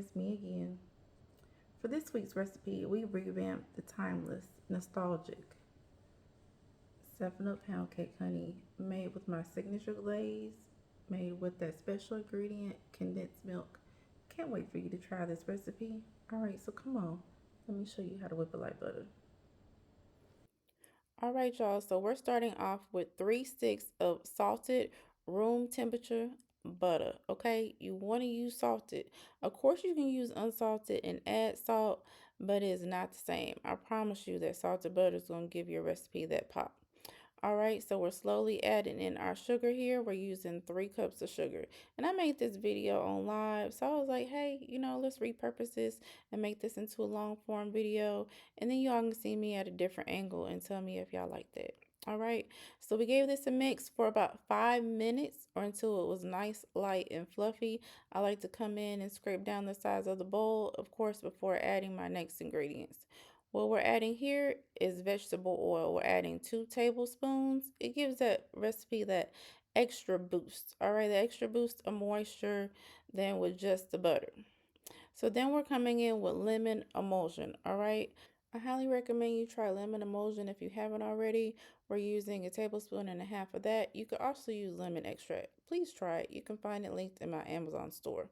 it's me again. For this week's recipe, we revamped the timeless, nostalgic 7-Up pound cake honey made with my signature glaze, made with that special ingredient, condensed milk. Can't wait for you to try this recipe. Alright, so come on, let me show you how to whip it like butter. All right, y'all. So we're starting off with 3 sticks of salted room temperature butter. Okay, you want to use salted. Of course, you can use unsalted and add salt, but it's not the same. I promise you that salted butter is going to give your recipe that pop. All right, so we're slowly adding in our sugar here. We're using 3 cups of sugar. And I made this video on live, so I was like, hey, let's repurpose this and make this into a long form video. And then y'all can see me at a different angle and tell me if y'all like that. All right, so we gave this a mix for about 5 minutes or until it was nice, light, and fluffy. I like to come in and scrape down the sides of the bowl, of course, before adding my next ingredients. What we're adding here is vegetable oil. We're adding 2 tablespoons. It gives that recipe that extra boost. All right, the extra boost of moisture than with just the butter. So then we're coming in with lemon emulsion. All right, I highly recommend you try lemon emulsion if you haven't already. We're using 1.5 tablespoons of that. You could also use lemon extract. Please try it. You can find it linked in my Amazon store.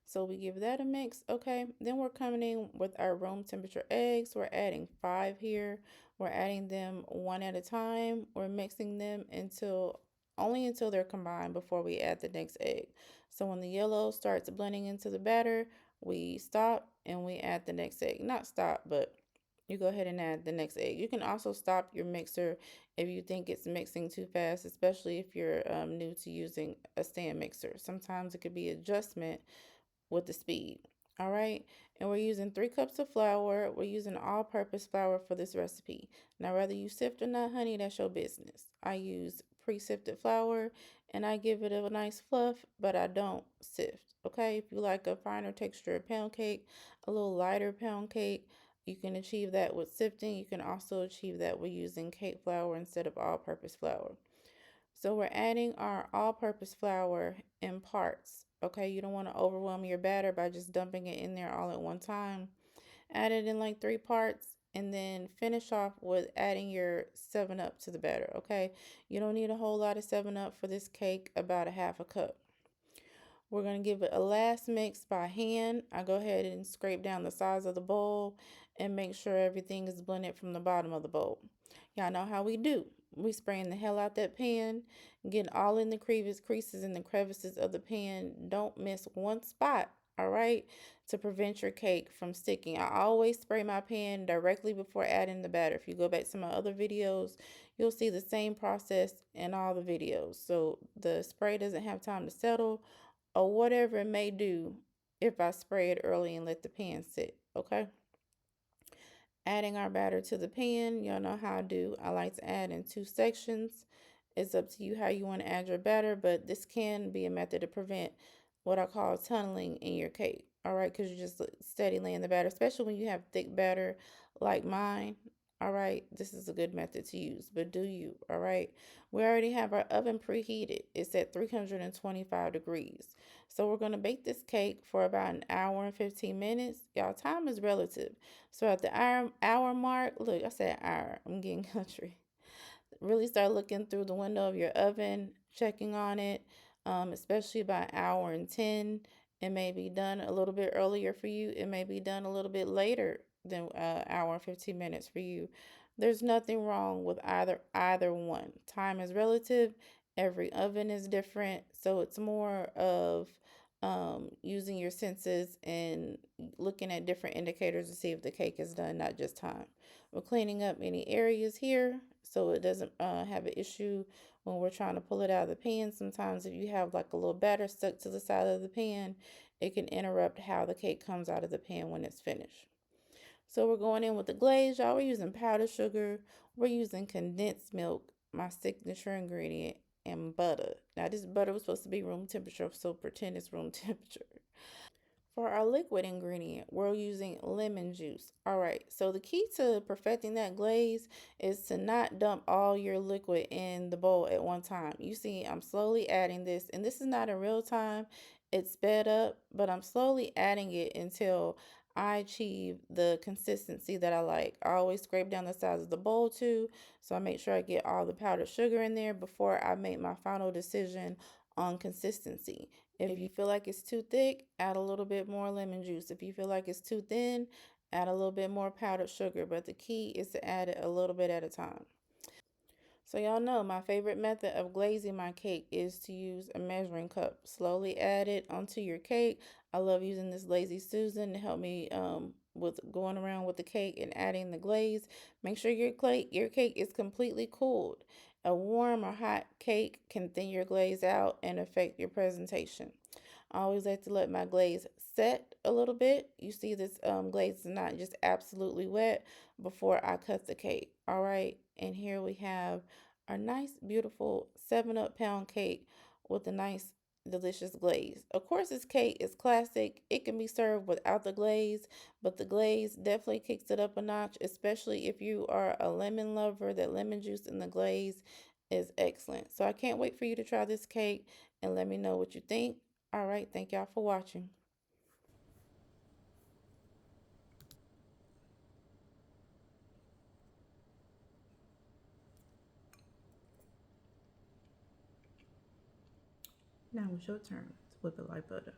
So we give that a mix. Okay, then we're coming in with our room temperature eggs. We're adding 5 here. We're adding them one at a time. We're mixing them until they're combined before we add the next egg. So when the yellow starts blending into the batter, we stop and we add the next egg. Not stop, but you go ahead and add the next egg. You can also stop your mixer if you think it's mixing too fast, especially if you're new to using a stand mixer. Sometimes it could be adjustment with the speed. All right, and we're using 3 cups of flour. We're using all-purpose flour for this recipe. Now, whether you sift or not, honey, that's your business. I use pre-sifted flour and I give it a nice fluff, but I don't sift. Okay, if you like a finer texture pound cake, a little lighter pound cake, you can achieve that with sifting. You can also achieve that with using cake flour instead of all-purpose flour. So we're adding our all-purpose flour in parts. Okay, you don't want to overwhelm your batter by just dumping it in there all at one time. Add it in like 3 parts and then finish off with adding your 7-Up to the batter. Okay, you don't need a whole lot of 7-Up for this cake, about a half a cup. We're going to give it a last mix by hand. I go ahead and scrape down the sides of the bowl and make sure everything is blended from the bottom of the bowl. Y'all know how we do. We spraying the hell out that pan, getting all in the creases and the crevices of the pan. Don't miss one spot, all right, to prevent your cake from sticking. I always spray my pan directly before adding the batter. If you go back to my other videos, you'll see the same process in all the videos. So the spray doesn't have time to settle or whatever it may do if I spray it early and let the pan sit, okay? Adding our batter to the pan, y'all know how I do. I like to add in 2 sections. It's up to you how you want to add your batter, but this can be a method to prevent what I call tunneling in your cake. All right, because you're just steady laying the batter, especially when you have thick batter like mine. All right, this is a good method to use, but do you? All right, we already have our oven preheated. It's at 325 degrees. So we're going to bake this cake for about an hour and 15 minutes. Y'all, time is relative. So at the hour mark, look, I said hour. I'm getting country. Really start looking through the window of your oven, checking on it, especially by hour and 10. It may be done a little bit earlier for you. It may be done a little bit later than hour and 15 minutes for you. There's nothing wrong with either one. Time is relative. Every oven is different. So it's more of using your senses and looking at different indicators to see if the cake is done, not just time. We're cleaning up any areas here so it doesn't have an issue when we're trying to pull it out of the pan. Sometimes if you have like a little batter stuck to the side of the pan, it can interrupt how the cake comes out of the pan when it's finished. So we're going in with the glaze, y'all. We're using powdered sugar. We're using condensed milk, my signature ingredient, and butter. Now this butter was supposed to be room temperature, so pretend it's room temperature. For our liquid ingredient, we're using lemon juice. All right, so the key to perfecting that glaze is to not dump all your liquid in the bowl at one time. You see, I'm slowly adding this, and this is not in real time. It's sped up, but I'm slowly adding it until I achieve the consistency that I like. I always scrape down the sides of the bowl too, so I make sure I get all the powdered sugar in there before I make my final decision on consistency. If you feel like it's too thick, add a little bit more lemon juice. If you feel like it's too thin, add a little bit more powdered sugar, but the key is to add it a little bit at a time. So y'all know my favorite method of glazing my cake is to use a measuring cup. Slowly add it onto your cake. I love using this Lazy Susan to help me with going around with the cake and adding the glaze. Make sure your cake is completely cooled. A warm or hot cake can thin your glaze out and affect your presentation. I always like to let my glaze set a little bit. You see this glaze is not just absolutely wet before I cut the cake. All right, and here we have our nice, beautiful 7 up pound cake with a nice, delicious glaze. Of course, this cake is classic. It can be served without the glaze, but the glaze definitely kicks it up a notch, especially if you are a lemon lover. That lemon juice in the glaze is excellent. So I can't wait for you to try this cake and let me know what you think. All right, thank y'all for watching. Now it's your turn to whip it like butter.